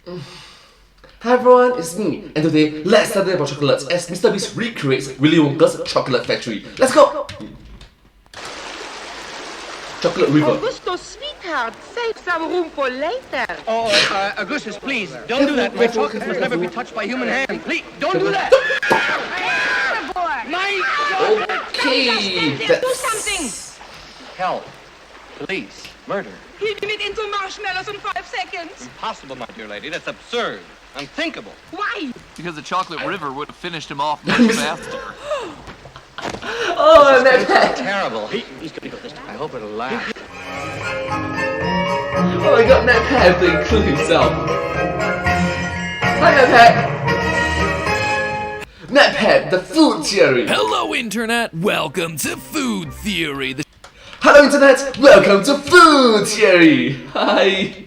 Hi everyone, it's me, and today let's study about chocolates as MrBeast recreates Willy Wonka's chocolate factory. Let's go! Chocolate River. Augustus, sweetheart, save some room for later. Oh, Augustus, please, don't do that. My chocolate must never be touched by human hand. Please, don't do that. My chocolate! Okay, Do something! Help. Police. Murder. Heating it into marshmallows in 5 seconds. Impossible, my dear lady. That's absurd. Unthinkable. Why? Because the chocolate river would have finised him off much faster. Oh, that Terrible. He's gonna go this time. I hope it'll last. Oh my god, Nat Pat has to include himself. Hi Nat Pat! Nat Pat, the food theory! Hello, Internet! Welcome to Food Theory. Hello Internet, welcome to Food Theory! Hi!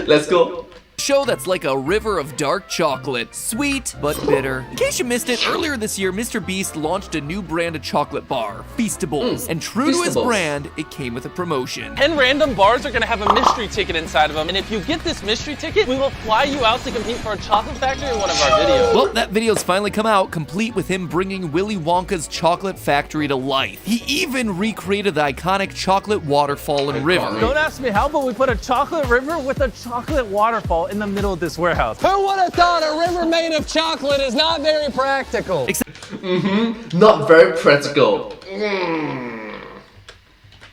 Let's go. Show that's like a river of dark chocolate, sweet but bitter. In case you missed it, earlier this year, MrBeast launched a new brand of chocolate bar, Feastables. And true to his Feastables. brand, it came with a promotion. 10 random bars are gonna have a mystery ticket inside of them, and if you get this mystery ticket, we will fly you out to compete for a chocolate factory in one of our videos. Well, that video's finally come out, complete with him bringing Willy Wonka's chocolate factory to life. He even recreated the iconic chocolate waterfall and river. Don't ask me how, but we put a chocolate river with a chocolate waterfall in the middle of this warehouse. Who would have thought a river made of chocolate is not very practical? Not very practical.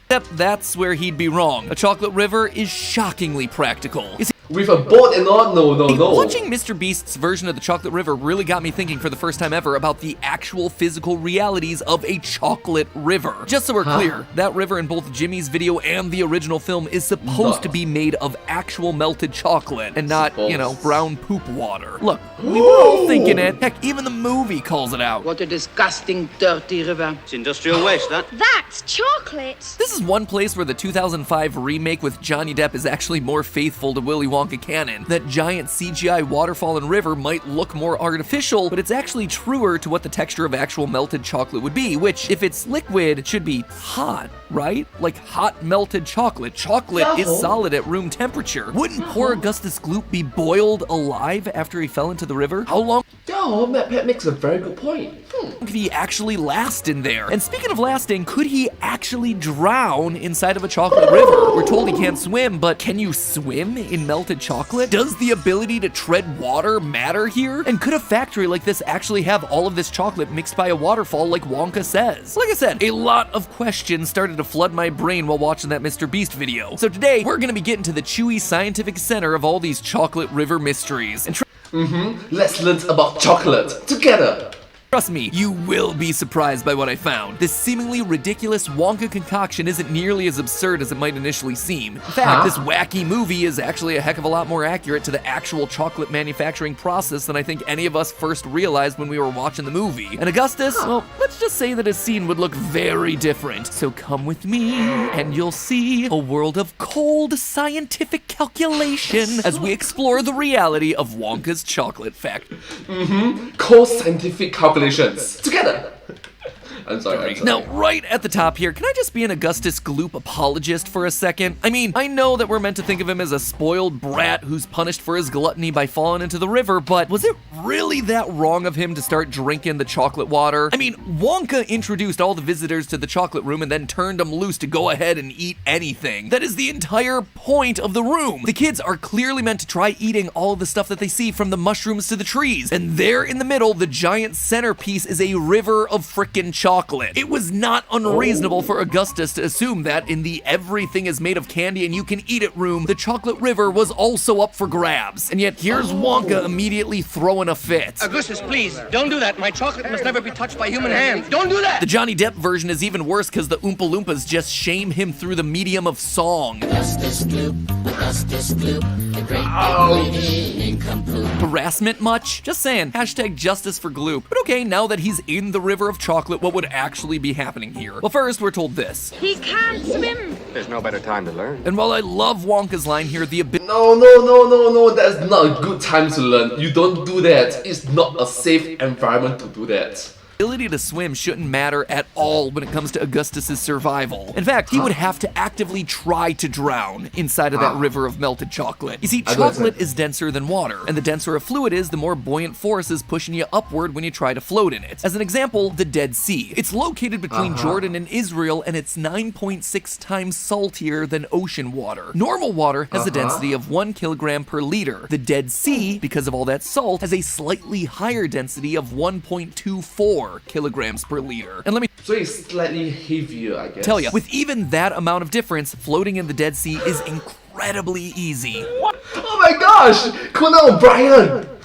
Except that's where he'd be wrong. A chocolate river is shockingly practical. You see, With a boat and all? No. watching MrBeast's version of the chocolate river really got me thinking for the first time ever about the actual physical realities of a chocolate river. Just so we're clear, that river in both Jimmy's video and the original film is supposed to be made of actual melted chocolate and not, you know, brown poop water. Look, we were all thinking it. Heck, even the movie calls it out. What a disgusting, dirty river. It's industrial waste, that. That's chocolate! This is one place where the 2005 remake with Johnny Depp is actually more faithful to Willy Wonka canon. That giant CGI waterfall and river might look more artificial, but it's actually truer to what the texture of actual melted chocolate would be, which, if it's liquid, should be hot, right? Like hot melted chocolate. Chocolate is solid at room temperature. Wouldn't poor Augustus Gloop be boiled alive after he fell into the river? How long Yo, Nat Pat makes a very good point. could he actually last in there? And speaking of lasting, could he actually drown inside of a chocolate river? We're told he can't swim, but can you swim in melted chocolate? Does the ability to tread water matter here? And could a factory like this actually have all of this chocolate mixed by a waterfall like Wonka says? Like I said, a lot of questions started to flood my brain while watching that MrBeast video. So today, we're gonna be getting to the chewy scientific center of all these chocolate river mysteries. And Let's learn about chocolate together. trust me, you will be surprised by what I found. This seemingly ridiculous Wonka concoction isn't nearly as absurd as it might initially seem. In fact, this wacky movie is actually a heck of a lot more accurate to the actual chocolate manufacturing process than I think any of us first realized when we were watching the movie. And Augustus, well, let's just say that his scene would look very different. So come with me, and you'll see a world of cold scientific calculation as we explore the reality of Wonka's chocolate factory. Cold scientific calculations together. I'm sorry. Now, right at the top here, can I just be an Augustus Gloop apologist for a second? I mean, I know that we're meant to think of him as a spoiled brat who's punished for his gluttony by falling into the river, but was it really that wrong of him to start drinking the chocolate water? I mean, Wonka introduced all the visitors to the chocolate room and then turned them loose to go ahead and eat anything. That is the entire point of the room. The kids are clearly meant to try eating all of the stuff that they see, from the mushrooms to the trees, and there in the middle, the giant centerpiece is a river of frickin' chocolate. It was not unreasonable for Augustus to assume that in the everything is made of candy and you can eat it room, the chocolate river was also up for grabs. And yet here's Wonka immediately throwing a fit. Augustus, please, don't do that. My chocolate must never be touched by human hands. Don't do that! The Johnny Depp version is even worse because the Oompa Loompas just shame him through the medium of song. Harassment much? Just saying, hashtag justice for Gloop. But okay, now that he's in the river of chocolate, what would actually be happening here? Well, first, we're told this. He can't swim! There's no better time to learn. And while I love Wonka's line here, the ability No, that's not a good time to learn. You don't do that. It's not a safe environment to do that. ability to swim shouldn't matter at all when it comes to Augustus's survival. In fact, he would have to actively try to drown inside of that river of melted chocolate. You see, chocolate is denser than water, and the denser a fluid is, the more buoyant force is pushing you upward when you try to float in it. As an example, the Dead Sea. It's located between Jordan and Israel, and it's 9.6 times saltier than ocean water. Normal water has a density of 1 kilogram per liter. The Dead Sea, because of all that salt, has a slightly higher density of 1.24 kilograms per liter. And let me So it's slightly heavier, I guess. tell you, with even that amount of difference, floating in the Dead Sea is incredibly easy. Oh my gosh! Conan O'Brien!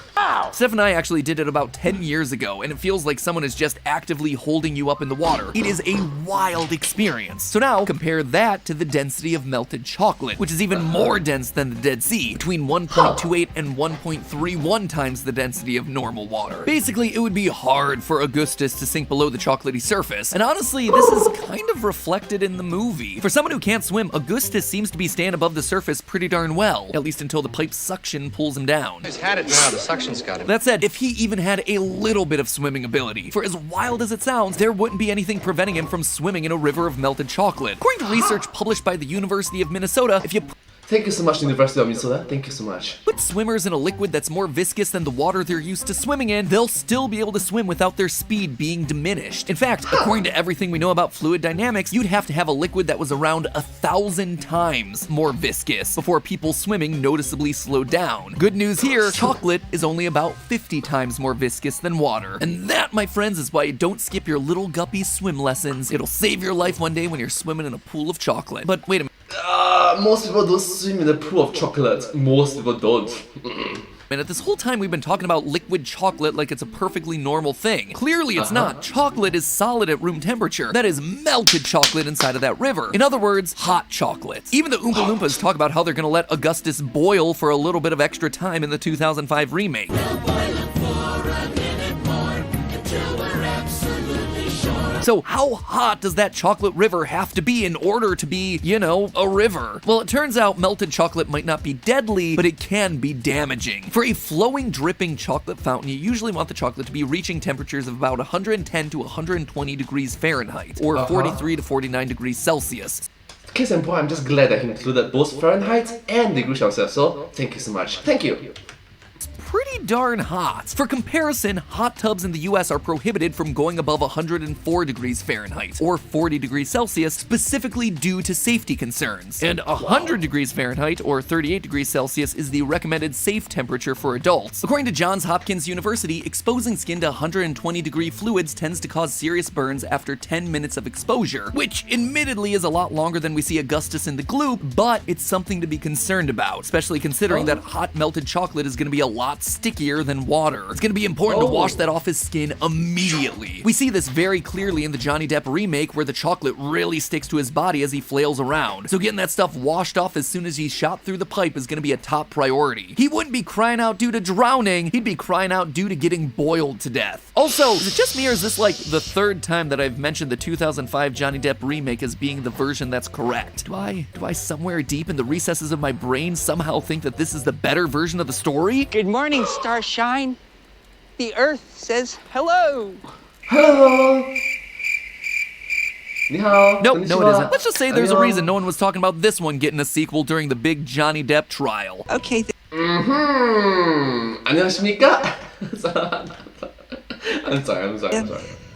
Steph and I actually did it about 10 years ago, and it feels like someone is just actively holding you up in the water. It is a wild experience. So now, compare that to the density of melted chocolate, which is even more dense than the Dead Sea, between 1.28 and 1.31 times the density of normal water. Basically, it would be hard for Augustus to sink below the chocolatey surface, and honestly, this is kind of reflected in the movie. For someone who can't swim, Augustus seems to be staying above the surface pretty darn well, at least until the pipe's suction pulls him down. He's had it now. The suction's got him. That said, if he even had a little bit of swimming ability, for as wild as it sounds, there wouldn't be anything preventing him from swimming in a river of melted chocolate. According to research published by the University of Minnesota, if you Thank you so much, University of Minnesota. Thank you so much. put swimmers in a liquid that's more viscous than the water they're used to swimming in, they'll still be able to swim without their speed being diminished. In fact, according to everything we know about fluid dynamics, you'd have to have a liquid that was around 1,000 times more viscous before people swimming noticeably slowed down. Good news here, chocolate is only about 50 times more viscous than water. And that, my friends, is why you don't skip your little guppy swim lessons. It'll save your life one day when you're swimming in a pool of chocolate. But wait a minute. Most people don't swim in a pool of chocolate. Most people don't. And this whole time we've been talking about liquid chocolate like it's a perfectly normal thing. Clearly it's not. Chocolate is solid at room temperature. That is melted chocolate inside of that river. In other words, hot chocolate. Even the Oompa Loompas talk about how they're gonna let Augustus boil for a little bit of extra time in the 2005 remake. So how hot does that chocolate river have to be in order to be, you know, a river? Well, it turns out melted chocolate might not be deadly, but it can be damaging. For a flowing, dripping chocolate fountain, you usually want the chocolate to be reaching temperatures of about 110 to 120 degrees Fahrenheit, or 43 to 49 degrees Celsius. Case in point, I'm just glad that he included both Fahrenheit and degree Celsius, so thank you so much. Thank you. Pretty darn hot. For comparison, hot tubs in the US are prohibited from going above 104 degrees Fahrenheit or 40 degrees Celsius specifically due to safety concerns. And 100 degrees Fahrenheit or 38 degrees Celsius is the recommended safe temperature for adults. According to Johns Hopkins University, exposing skin to 120 degree fluids tends to cause serious burns after 10 minutes of exposure, which admittedly is a lot longer than we see Augustus in the Gloop, but it's something to be concerned about, especially considering that hot melted chocolate is going to be a lot stickier than water. It's gonna be important to wash that off his skin immediately. We see this very clearly in the Johnny Depp remake where the chocolate really sticks to his body as he flails around. So getting that stuff washed off as soon as he's shot through the pipe is gonna be a top priority. He wouldn't be crying out due to drowning, he'd be crying out due to getting boiled to death. Also, is it just me or is this like the third time that I've mentioned the 2005 Johnny Depp remake as being the version that's correct? Do I somewhere deep in the recesses of my brain somehow think that this is the better version of the story? Good morning, Starshine. The Earth says hello. Hello. 你好. No, it isn't. konnichiwa. Let's just say there's a 안녕. reason no one was talking about this one getting a sequel during the big Johnny Depp trial. Okay, 안녕하십니까? I'm sorry.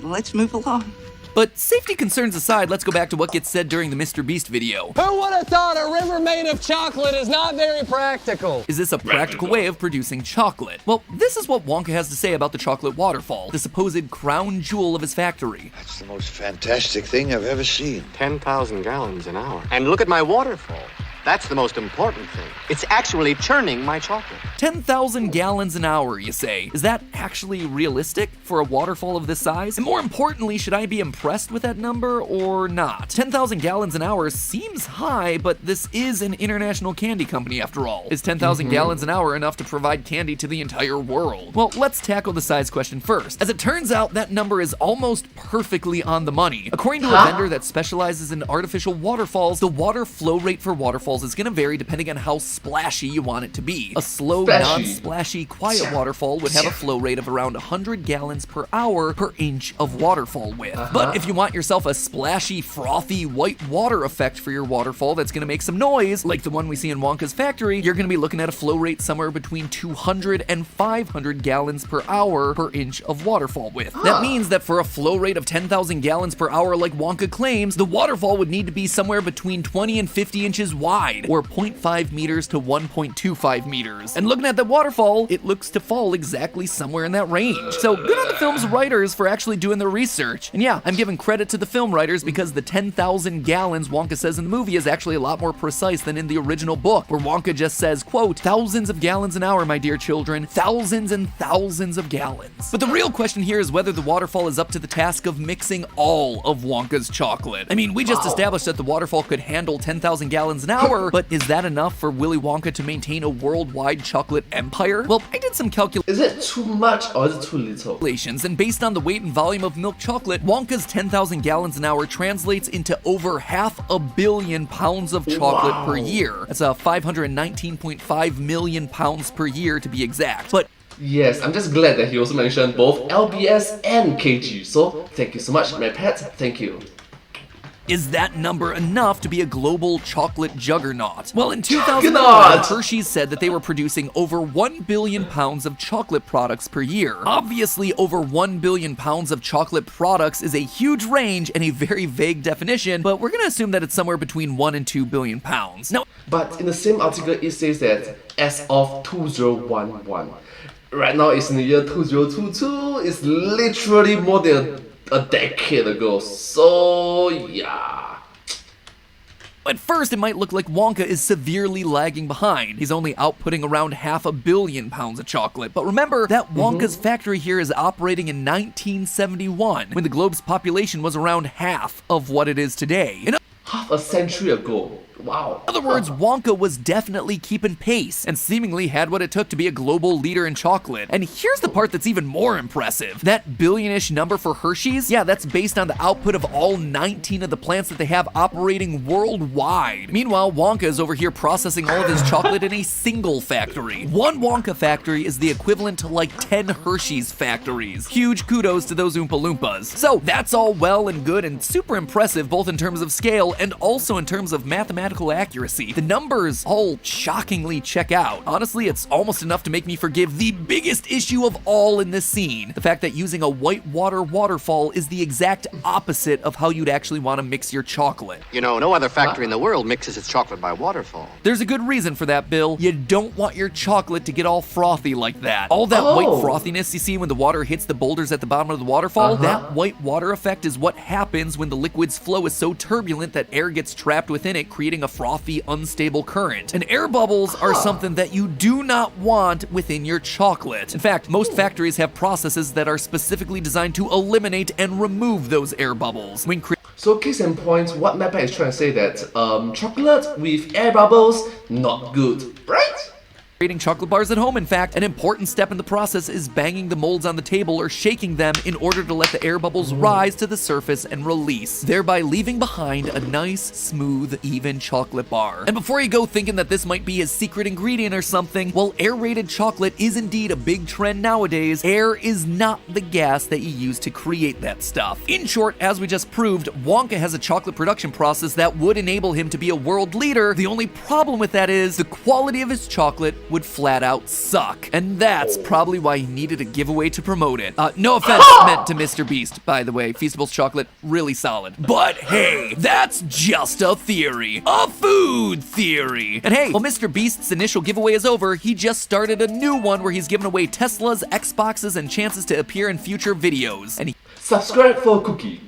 let's move along. But safety concerns aside, let's go back to what gets said during the MrBeast video. Who would have thought a river made of chocolate is not very practical? Is this a practical way of producing chocolate? Well, this is what Wonka has to say about the chocolate waterfall, the supposed crown jewel of his factory. That's the most fantastic thing I've ever seen. 10,000 gallons an hour. And look at my waterfall. That's the most important thing. It's actually churning my chocolate. 10,000 gallons an hour, you say. Is that actually realistic for a waterfall of this size? And more importantly, should I be impressed with that number or not? 10,000 gallons an hour seems high, but this is an international candy company after all. Is 10,000 gallons an hour enough to provide candy to the entire world? Well, let's tackle the size question first. As it turns out, that number is almost perfectly on the money. According to a vendor that specializes in artificial waterfalls, the water flow rate for waterfalls is going to vary depending on how splashy you want it to be. A slow, non-splashy, quiet waterfall would have a flow rate of around 100 gallons per hour per inch of waterfall width. But if you want yourself a splashy, frothy, white water effect for your waterfall that's gonna make some noise, like the one we see in Wonka's factory, you're gonna be looking at a flow rate somewhere between 200 and 500 gallons per hour per inch of waterfall width. That means that for a flow rate of 10,000 gallons per hour like Wonka claims, the waterfall would need to be somewhere between 20 and 50 inches wide, or 0.5 meters to 1.25 meters. And looking at the waterfall, it looks to fall exactly somewhere in that range. So good on the film's writers for actually doing their research. And yeah, I'm giving credit to the film writers because the 10,000 gallons Wonka says in the movie is actually a lot more precise than in the original book, where Wonka just says, quote, thousands of gallons an hour, my dear children, thousands and thousands of gallons. But the real question here is whether the waterfall is up to the task of mixing all of Wonka's chocolate. I mean, we just established that the waterfall could handle 10,000 gallons an hour, but is that enough for Willy Wonka to maintain a worldwide chocolate empire? Well, I did some calculations. Is it too much or is it too little? And based on the weight and volume of milk chocolate, Wonka's 10,000 gallons an hour translates into over 500 million pounds of chocolate per year. That's 519.5 million pounds per year to be exact. But yes, I'm just glad that he also mentioned both LBS and kg. So thank you so much, my pet. Thank you. is that number enough to be a global chocolate juggernaut? Well, in 2009, Hersheys said that they were producing over 1 billion pounds of chocolate products per year. Obviously, over 1 billion pounds of chocolate products is a huge range and a very vague definition, but we're gonna assume that it's somewhere between 1 and 2 billion pounds. Now, but in the same article, it says that as of 2011, right now it's in the year 2022, it's literally more than a decade ago, so yeah. At first, it might look like Wonka is severely lagging behind. He's only outputting around 500 million pounds of chocolate. But remember that Wonka's factory here is operating in 1971, when the globe's population was around half of what it is today. Half a century ago. Wow. In other words, Wonka was definitely keeping pace and seemingly had what it took to be a global leader in chocolate. And here's the part that's even more impressive. That billion-ish number for Hersheys, yeah, that's based on the output of all 19 of the plants that they have operating worldwide. Meanwhile, Wonka is over here processing all of his chocolate in a single factory. One Wonka factory is the equivalent to like 10 Hersheys factories. Huge kudos to those Oompa Loompas. So that's all well and good and super impressive, both in terms of scale and also in terms of mathematical accuracy. The numbers all shockingly check out. Honestly, it's almost enough to make me forgive the biggest issue of all in this scene. The fact that using a white water waterfall is the exact opposite of how you'd actually want to mix your chocolate. You know, no other factory in the world mixes its chocolate by waterfall. There's a good reason for that, Bill. You don't want your chocolate to get all frothy like that. All that white frothiness you see when the water hits the boulders at the bottom of the waterfall, that white water effect is what happens when the liquid's flow is so turbulent that air gets trapped within it, creating a frothy, unstable current. And air bubbles are something that you do not want within your chocolate. In fact, most factories have processes that are specifically designed to eliminate and remove those air bubbles. So case in point, what Mappa is trying to say that chocolate with air bubbles, not good, right? Creating chocolate bars at home, in fact, an important step in the process is banging the molds on the table or shaking them in order to let the air bubbles rise to the surface and release, thereby leaving behind a nice, smooth, even chocolate bar. And before you go thinking that this might be a secret ingredient or something, while aerated chocolate is indeed a big trend nowadays, air is not the gas that you use to create that stuff. In short, as we just proved, Wonka has a chocolate production process that would enable him to be a world leader. The only problem with that is the quality of his chocolate would flat out suck. And that's probably why he needed a giveaway to promote it. No offense meant to MrBeast, by the way. Feastables chocolate, really solid. But hey, that's just a theory. A food theory. And hey, while MrBeast's initial giveaway is over, he just started a new one where he's giving away Teslas, Xboxes, and chances to appear in future videos. And subscribe for a cookie.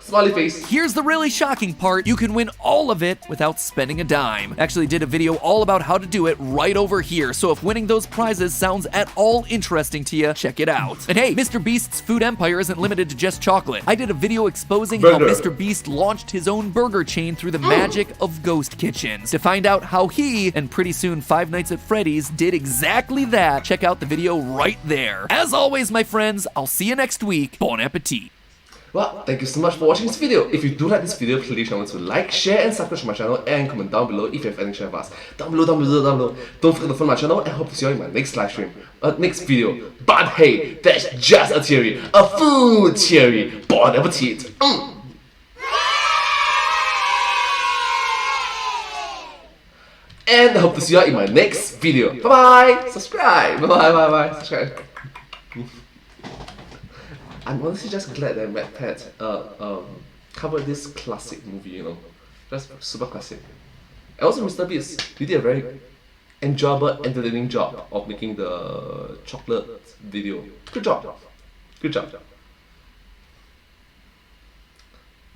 Smiley face. Here's the really shocking part. You can win all of it without spending a dime. Actually did a video all about how to do it right over here, so if winning those prizes sounds at all interesting to you, check it out. And hey, MrBeast's food empire isn't limited to just chocolate. I did a video exposing how MrBeast launched his own burger chain through the magic of ghost kitchens. To find out how he, and pretty soon Five Nights at Freddy's, did exactly that, check out the video right there. As always, my friends, I'll see you next week. Bon appetit. Well, thank you so much for watching this video. If you do like this video, please remember to like, share and subscribe to my channel and comment down below if you have anything to share with us. Down below. Don't forget to follow my channel and hope to see you in my next live stream, next video. But hey, that's just a theory, a food theory. Bon appetit. And I hope to see you in my next video. Bye bye. Subscribe. Bye. Subscribe. I'm honestly just glad that MatPat covered this classic movie, you know. Just super classic. And also MrBeast, he did a very enjoyable, entertaining job of making the chocolate video. Good job.